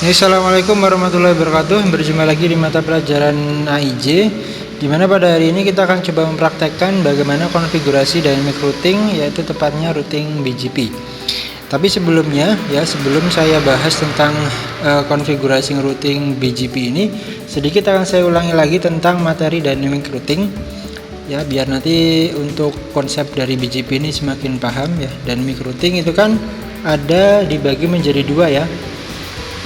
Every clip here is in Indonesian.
Assalamualaikum warahmatullahi wabarakatuh. Berjumpa lagi di mata pelajaran AIJ, di mana pada hari ini kita akan coba mempraktekkan bagaimana konfigurasi dynamic routing, yaitu tepatnya routing BGP. Tapi sebelumnya sebelum saya bahas tentang konfigurasi routing BGP ini, sedikit akan saya ulangi lagi tentang materi dynamic routing ya, biar nanti untuk konsep dari BGP ini semakin paham ya. Dynamic routing itu kan ada dibagi menjadi dua ya.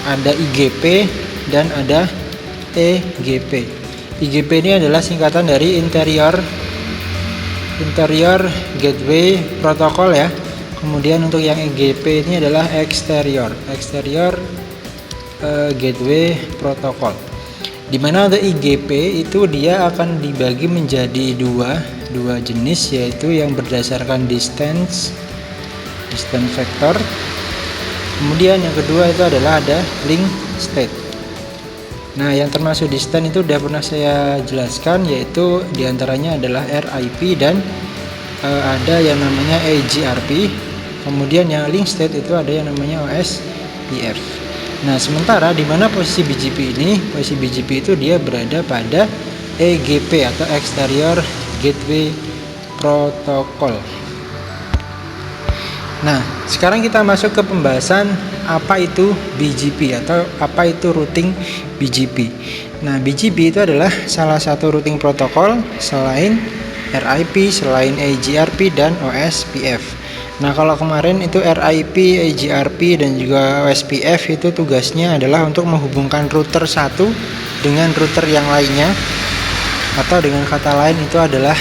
Ada IGP dan ada EGP. IGP ini adalah singkatan dari interior gateway protocol ya. Kemudian untuk yang EGP ini adalah exterior gateway protocol. Dimana untuk IGP itu dia akan dibagi menjadi dua jenis, yaitu yang berdasarkan distance vector. Kemudian yang kedua itu adalah ada link state. Nah, yang termasuk distance itu udah pernah saya jelaskan, yaitu diantaranya adalah RIP dan ada yang namanya AGRP. Kemudian yang link state itu ada yang namanya OSPF. Nah, sementara di mana posisi BGP ini? Posisi BGP itu dia berada pada EGP atau Exterior Gateway Protocol. Nah, sekarang kita masuk ke pembahasan apa itu BGP atau apa itu routing BGP. Nah, BGP itu adalah salah satu routing protokol selain RIP, selain AGRP dan OSPF. Nah, kalau kemarin itu RIP, AGRP dan juga OSPF itu tugasnya adalah untuk menghubungkan router satu dengan router yang lainnya, atau dengan kata lain itu adalah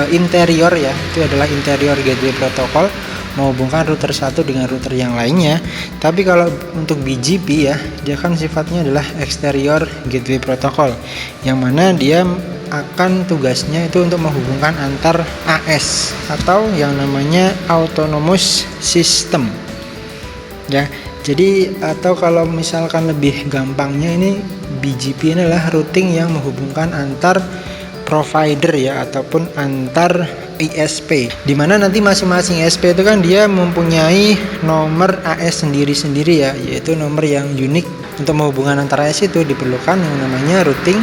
interior ya, itu adalah interior gateway protocol, menghubungkan router satu dengan router yang lainnya. Tapi kalau untuk BGP ya, dia kan sifatnya adalah exterior gateway protocol, yang mana dia akan tugasnya itu untuk menghubungkan antar AS atau yang namanya autonomous system ya. Jadi atau kalau misalkan lebih gampangnya, ini BGP ini adalah routing yang menghubungkan antar provider ya, ataupun antar ISP, dimana nanti masing-masing ISP itu kan dia mempunyai nomor AS sendiri-sendiri ya, yaitu nomor yang unik. Untuk menghubungkan antara AS itu diperlukan yang namanya routing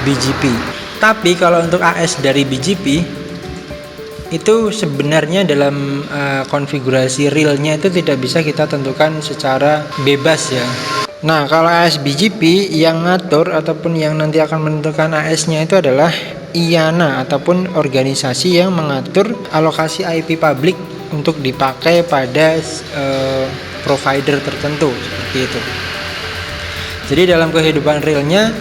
BGP. Tapi kalau untuk AS dari BGP itu sebenarnya dalam konfigurasi realnya itu tidak bisa kita tentukan secara bebas ya. Nah, kalau AS BGP yang ngatur ataupun yang nanti akan menentukan AS-nya itu adalah IANA ataupun organisasi yang mengatur alokasi IP publik untuk dipakai pada provider tertentu, seperti itu. Jadi dalam kehidupan realnya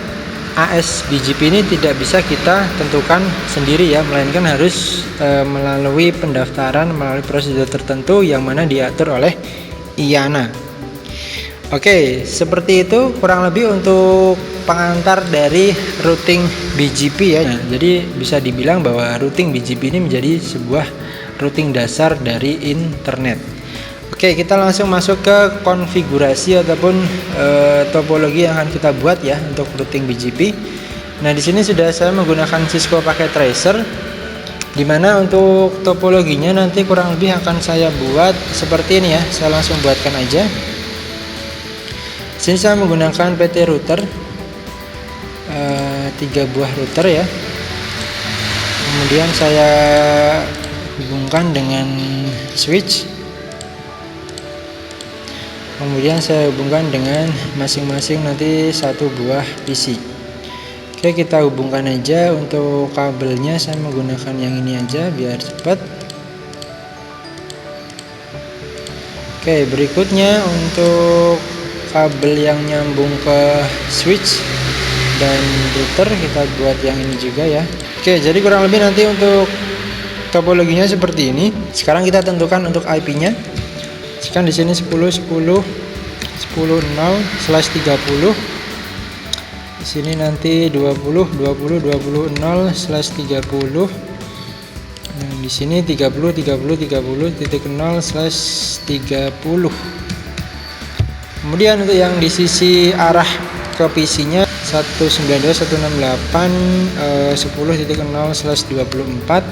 AS BGP ini tidak bisa kita tentukan sendiri ya, melainkan harus melalui pendaftaran, melalui prosedur tertentu yang mana diatur oleh IANA. Oke, seperti itu kurang lebih untuk pengantar dari routing BGP ya. Nah, jadi bisa dibilang bahwa routing BGP ini menjadi sebuah routing dasar dari internet. Oke, kita langsung masuk ke konfigurasi ataupun topologi yang akan kita buat ya untuk routing BGP. Nah, di sini sudah saya menggunakan Cisco Packet Tracer, dimana untuk topologinya nanti kurang lebih akan saya buat seperti ini ya. Saya langsung buatkan aja. Sini saya menggunakan PT router, 3 buah router ya. Kemudian saya hubungkan dengan switch. Kemudian saya hubungkan dengan masing-masing nanti 1 buah PC. Oke, kita hubungkan aja. Untuk kabelnya saya menggunakan yang ini aja biar cepat. Oke, berikutnya untuk kabel yang nyambung ke switch dan router kita buat yang ini juga ya. Oke, jadi kurang lebih nanti untuk topologinya seperti ini. Sekarang kita tentukan untuk IP-nya. Sekarang di sini 10.10.10.0/30. Di sini nanti 20.20.20.0/30. Nah, di sini 30.30.30.0/30. Kemudian untuk yang di sisi arah ke PC-nya 192.168.10.0/24.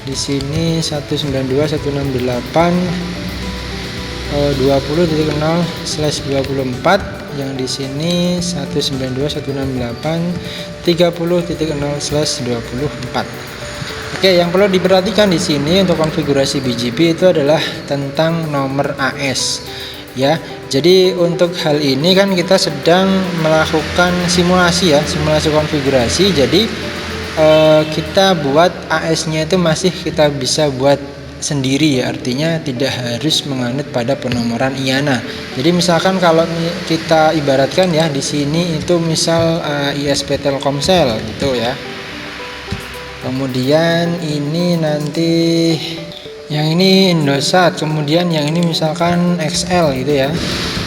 Di sini 192.168 20.0/24. yang di sini 192.168.30.0/24. Oke, yang perlu diperhatikan di sini untuk konfigurasi BGP itu adalah tentang nomor AS ya. Jadi untuk hal ini kan kita sedang melakukan simulasi ya, simulasi konfigurasi. Jadi kita buat AS-nya itu masih kita bisa buat sendiri ya, artinya tidak harus menganut pada penomoran IANA. Jadi misalkan kalau kita ibaratkan ya di sini itu misal ISP Telkomsel gitu ya. Kemudian ini nanti yang ini Indosat, kemudian yang ini misalkan XL gitu ya.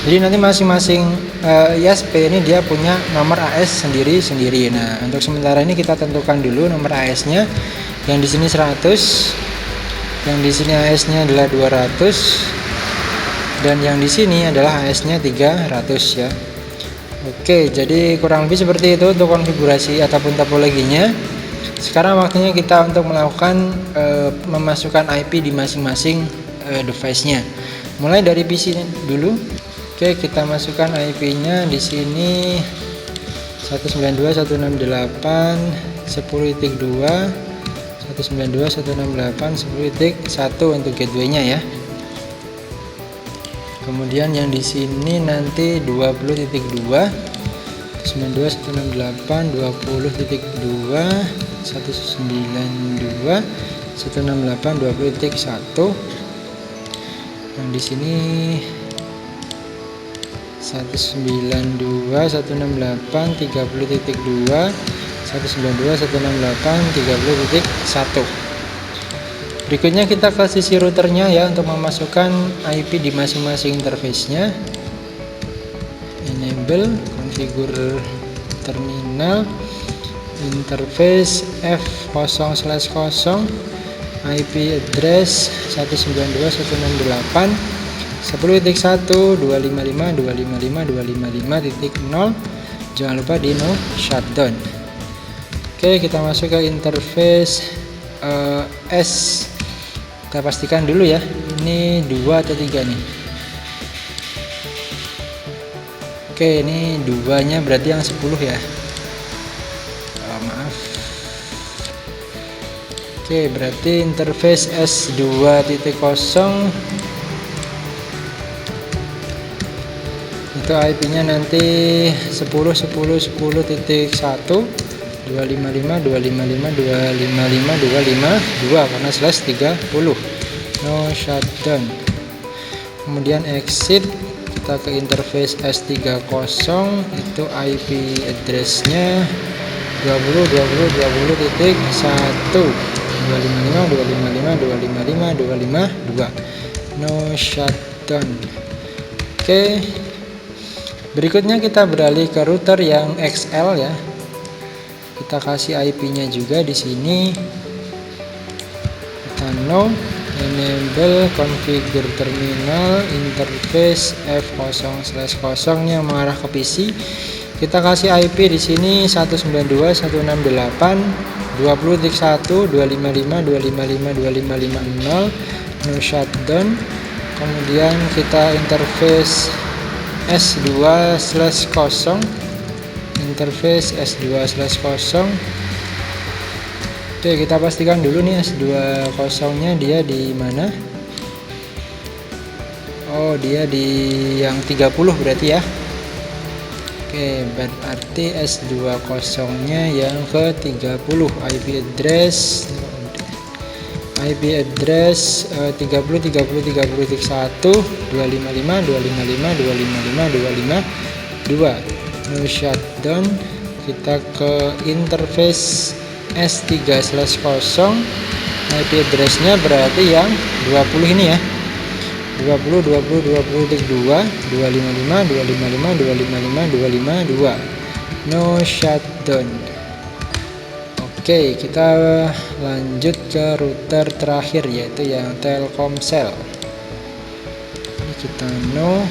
Jadi nanti masing-masing ISP ini dia punya nomor AS sendiri-sendiri. Nah, untuk sementara ini kita tentukan dulu nomor AS-nya. Yang di sini 100, yang di sini AS-nya adalah 200, dan yang di sini adalah AS-nya 300 ya. Oke, jadi kurang lebih seperti itu untuk konfigurasi ataupun topologinya. Sekarang waktunya kita untuk melakukan memasukkan IP di masing-masing device-nya. Mulai dari PC dulu. Oke, kita masukkan IP-nya di sini 192.168.10.2, 192.168.10.1 untuk gateway-nya ya. Kemudian yang di sini nanti 20.2, 192.168.20.2, 192.168.20.1. Yang di sini 192.168.30.2, 192.168.30.1. Berikutnya kita ke sisi routernya ya, untuk memasukkan IP di masing-masing interface-nya. Enable, configure terminal, interface F0/0, IP address 192.168.10.1.255.255.255.0. Jangan lupa di no shutdown. Oke, kita masuk ke interface S. Kita pastikan dulu ya, ini 2 atau 3 nih. Oke, ini 2-nya berarti yang 10 ya. Maaf. Oke, berarti interface S2.0 itu IP-nya nanti 10.10.10.1, 255.255.255.252 karena /30. No shutdown. Kemudian exit, kita ke interface S30, itu IP address-nya 20.20.20.1, 255.255.255.252. No shutdown. Oke. Berikutnya kita beralih ke router yang XL ya. Kita kasih IP-nya juga di sini. Kita no, enable, configure terminal, interface F0/0-nya mengarah ke PC. Kita kasih IP di sini 192.168.20.1.255.255.255.0. No shutdown. Kemudian kita interface S2/0, interface S2/0. Oke, kita pastikan dulu nih S20-nya dia di mana. Oh, dia di yang 30 berarti ya. Oke, berarti S20-nya yang ke 30. IP address 30.30.30.1.255.255.255.255.252. No shutdown. Kita ke interface S3/0. IP address-nya berarti yang 20 ini ya. 20.20.20.2, 255.255.255.255.252. No shutdown. Oke, kita lanjut ke router terakhir yaitu yang Telkomsel. Ini kita no,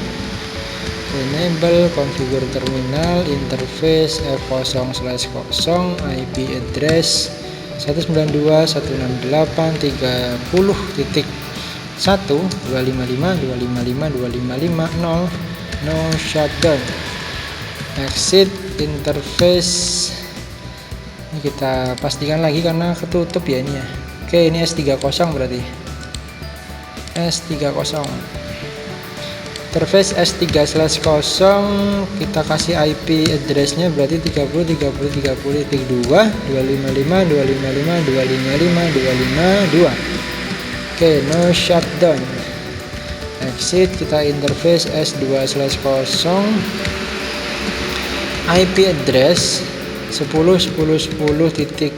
enable, configure terminal, interface F0/0, IP address 192.168.30.1, 255.255.255.0. No shutdown. exit interface. Ini kita pastikan lagi karena ketutup ya ini ya. Oke, ini S30 berarti. S30. Interface S3/0 kita kasih IP address-nya berarti 30.30.30.2 255.255.255.255.2. Oke, no shutdown. Exit, kita interface S2/0, IP address 10.10.10.2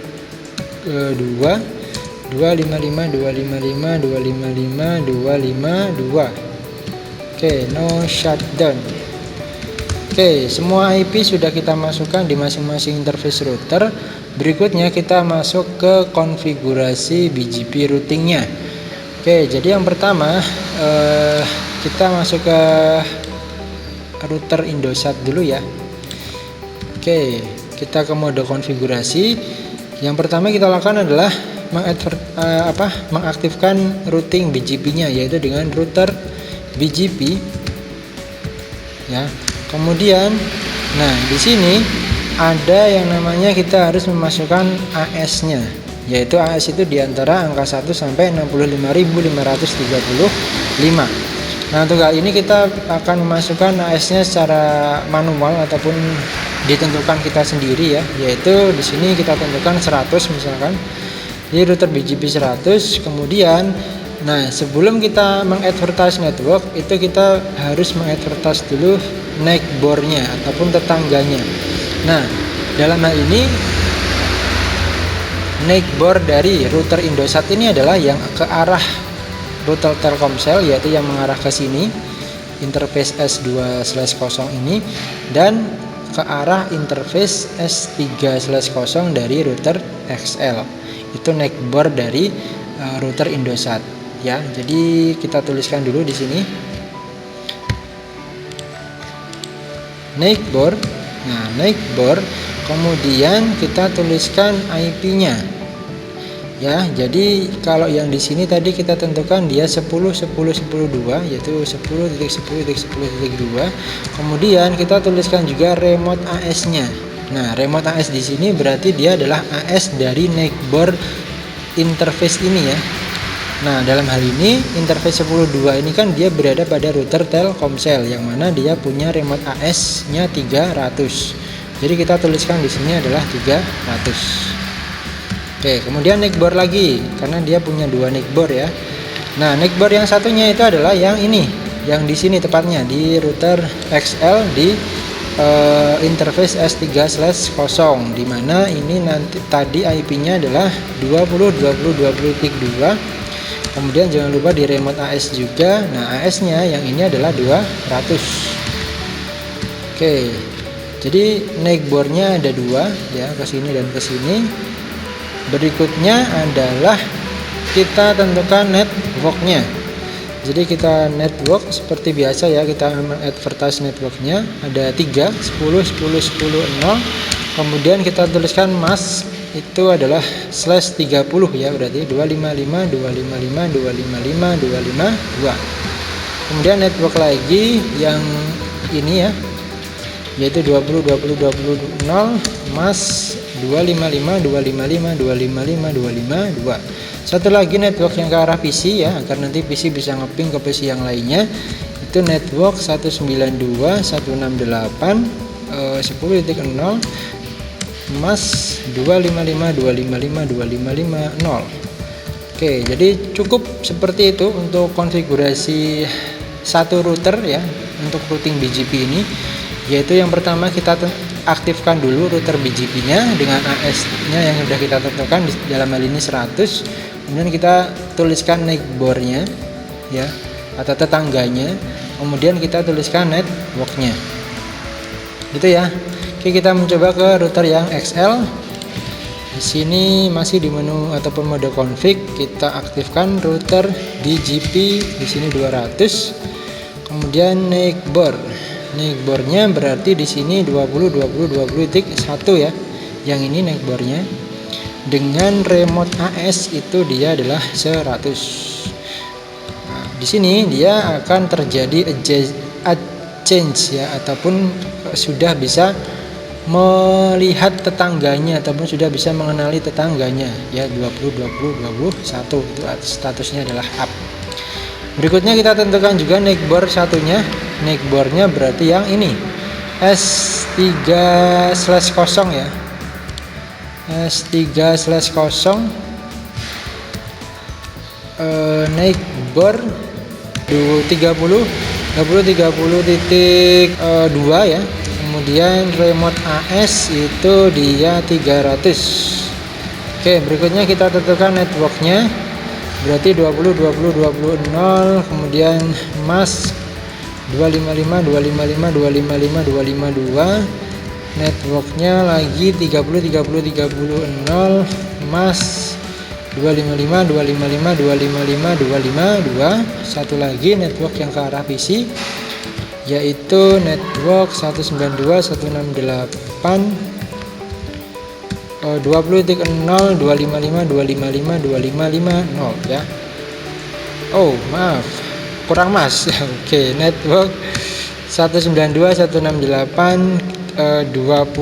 255.255.255.252. Oke, no shutdown. Oke, semua IP sudah kita masukkan di masing-masing interface router. Berikutnya kita masuk ke konfigurasi BGP routingnya. Oke, jadi yang pertama kita masuk ke router Indosat dulu ya. Oke, kita ke mode konfigurasi. Yang pertama kita lakukan adalah mengaktifkan routing BGP-nya, yaitu dengan router BGP ya. Kemudian nah di sini ada yang namanya kita harus memasukkan AS-nya, yaitu AS itu diantara angka 1 sampai 65.535. Nah untuk kali ini kita akan memasukkan AS-nya secara manual ataupun ditentukan kita sendiri ya, yaitu di sini kita tentukan 100 misalkan di router BGP 100. Kemudian nah sebelum kita mengadvertise network itu kita harus mengadvertise dulu neighbor-nya ataupun tetangganya. Nah dalam hal ini neighbor dari router Indosat ini adalah yang ke arah router Telkomsel, yaitu yang mengarah ke sini interface S2/0 ini, dan ke arah interface S3/0 dari router XL. Itu neighbor dari router Indosat ya. Jadi kita tuliskan dulu di sini neighbor. Nah, neighbor, kemudian kita tuliskan IP-nya. Ya, jadi kalau yang di sini tadi kita tentukan dia 10.10.10.2, yaitu 10.10.10.2. Kemudian kita tuliskan juga remote AS-nya. Nah, remote AS di sini berarti dia adalah AS dari neighbor interface ini ya. Nah, dalam hal ini interface 10.2 ini kan dia berada pada router Telkomsel, yang mana dia punya remote AS-nya 300. Jadi kita tuliskan di sini adalah 300. Oke, kemudian neighbor lagi karena dia punya dua neighbor ya. Nah, neighbor yang satunya itu adalah yang ini, yang di sini tepatnya di router XL di interface S3/0, di mana ini nanti tadi IP-nya adalah 20.20.20.2. Kemudian jangan lupa di remote AS juga. Nah, AS-nya yang ini adalah 200. Oke. Jadi neighbor-nya ada dua ya, ke sini dan ke sini. Berikutnya adalah kita tentukan network-nya. Jadi kita network seperti biasa ya, kita advertise network-nya ada 3, 10, 10, 10, 0. Kemudian kita tuliskan mask itu adalah /30 ya, berarti 255.255.255.252. Kemudian network lagi yang ini ya, yaitu 20.20.20.0 mas 255.255.255.252. Satu lagi network yang ke arah PC ya, agar nanti PC bisa ngeping ke PC yang lainnya, itu network 192.168.10.0 mas 255.255.255.0. Oke, jadi cukup seperti itu untuk konfigurasi satu router ya untuk routing BGP ini, yaitu yang pertama kita aktifkan dulu router BGP-nya dengan AS-nya yang sudah kita tentukan, dalam hal ini 100. Kemudian kita tuliskan neighbor-nya ya atau tetangganya, kemudian kita tuliskan network-nya. Gitu ya. Oke, kita mencoba ke router yang XL. Di sini masih di menu ataupun mode config, kita aktifkan router BGP di sini 200. Kemudian neighbor. Neighbor-nya berarti di sini 20.20.20.1 ya. Yang ini neighbor-nya. Dengan remote AS itu dia adalah 100. Nah, di sini dia akan terjadi change ya, ataupun sudah bisa melihat tetangganya ataupun sudah bisa mengenali tetangganya ya. 20 20 21 itu statusnya adalah up. Berikutnya kita tentukan juga neighbor satunya. Neighbornya berarti yang ini S3/0 ya, S3/0 neighbor 30 titik 2 ya. Kemudian remote AS itu dia 300. Oke, berikutnya kita tentukan networknya berarti 20 20 20 0, kemudian mask 255 255 255 252, networknya lagi 30 30 30 0, mask 255 255 255 252. Satu lagi network yang ke arah PC yaitu network 192 168 20.0 255 255 255 0 ya. Oh maaf, kurang mas. Oke, network 192 168 20.0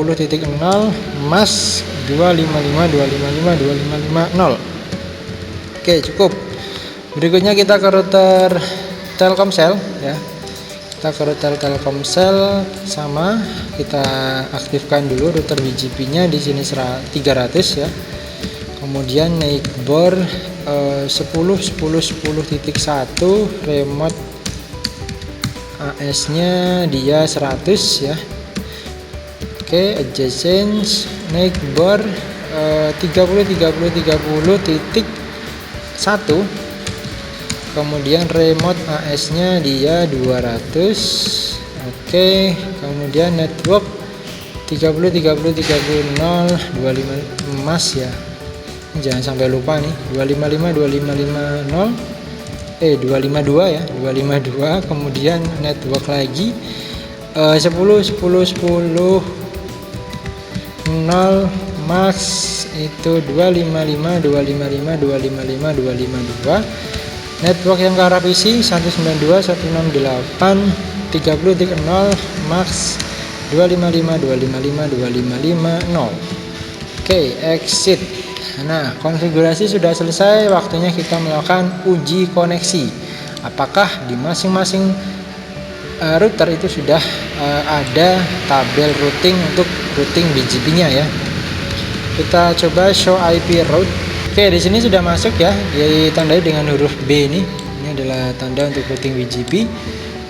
mas 255 255 255 0. Oke, cukup. Berikutnya kita ke router Telkomsel ya. Kita ke router Telkomsel, sama kita aktifkan dulu router BGP-nya di sini 300 ya. Kemudian neighbor 10 10 10.1, remote AS-nya dia 100 ya. Oke, adjacent neighbor 30 30 30.1, kemudian remote AS-nya dia 200. Oke, kemudian network 30 30 30 0 25 emas ya. Jangan sampai lupa nih, 255 255 0 252 ya, 252. Kemudian network lagi 10 10 10 0 max itu 255 255 255 252. Network yang ke arah PC 192 168 30.0 max 255 255 255 0. Oke, exit. Nah, konfigurasi sudah selesai, waktunya kita melakukan uji koneksi. Apakah di masing-masing router itu sudah ada tabel routing untuk routing BGP-nya ya. Kita coba show IP route. Oke, di sini sudah masuk ya, ditandai dengan huruf B ini. Ini adalah tanda untuk routing BGP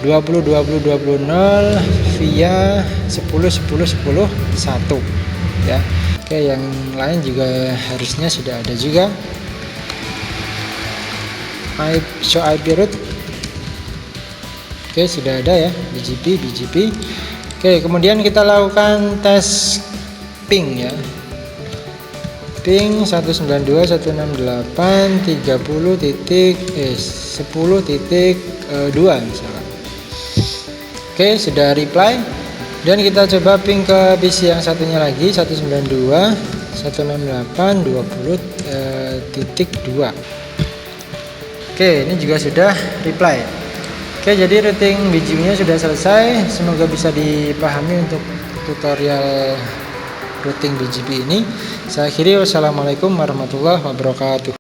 20 20 20 0 via 10 10 10 1 ya. Oke, yang lain juga harusnya sudah ada juga. Show IP route. Oke, sudah ada ya, BGP. Oke, kemudian kita lakukan tes ping ya. Ping 192 168 10.2 misalkan. Oke, sudah reply. Dan kita coba ping ke PC yang satunya lagi 192 168 20.2. Oke, ini juga sudah reply. Oke, jadi routing BGP-nya sudah selesai. Semoga bisa dipahami untuk tutorial routing BGP ini. Saya akhiri, wassalamualaikum warahmatullahi wabarakatuh.